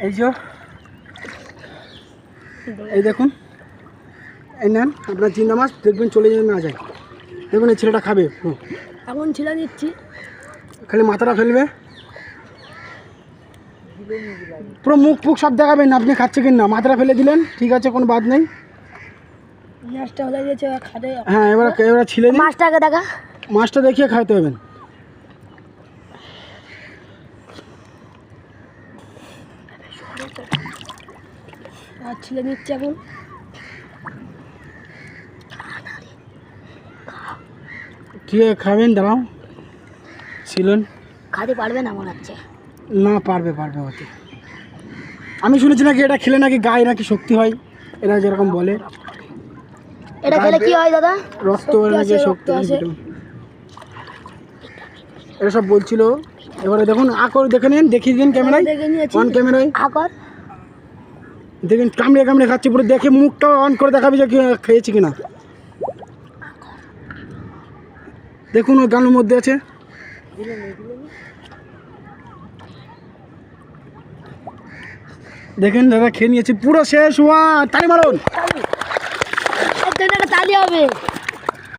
এই যে এই দেখুন, এই নেন আপনার জিন্দা মাছ, দেখবেন চলে যেতে না যায়। দেখুন এই ছেলেটা খাবে, এখন ছেলে দিচ্ছি, খালি মাথাটা ফেলবে, পুরো মুখ ফুক সব দেখাবেন আপনি খাচ্ছে কিনা। মাথাটা ফেলে দিলেন, ঠিক আছে, কোনো বাদ নেই। মাছটা হলে গেছে খাটে। হ্যাঁ, এবার ছিলে দিন। মাছটাকে দেখা, মাছটা দেখিয়ে খাওয়াতে হবেন। আর ছেলে দিচ্ছি এখন। ঠিক আছে, খাবেন, দাঁড়াও, ছিলেন। খাতে পারবে না মনে হচ্ছে। না, পারবে হতে। আমি শুনেছি নাকি এটা খেলে নাকি গায়ে নাকি শক্তি হয়, এরা যেরকম বলে। এটা খেলে কি হয় দাদা? রক্ত নাকি শক্তি আসে, এরা সব বলছিল। এবারে দেখুন আকর দেখে নিন, দেখিয়ে দিন ক্যামেরায়, অন ক্যামেরায় আকর দেখুন, কামড়ে খাচ্ছে পুরো। দেখে মুখটা অন করে দেখাবি যে খেয়েছি কিনা। দেখুন ওই গালের মধ্যে আছে। দেখেন দাদা খেয়ে নিয়েছি, পুরো শেষ। হওয়া তালি মারুন, তালি হবে।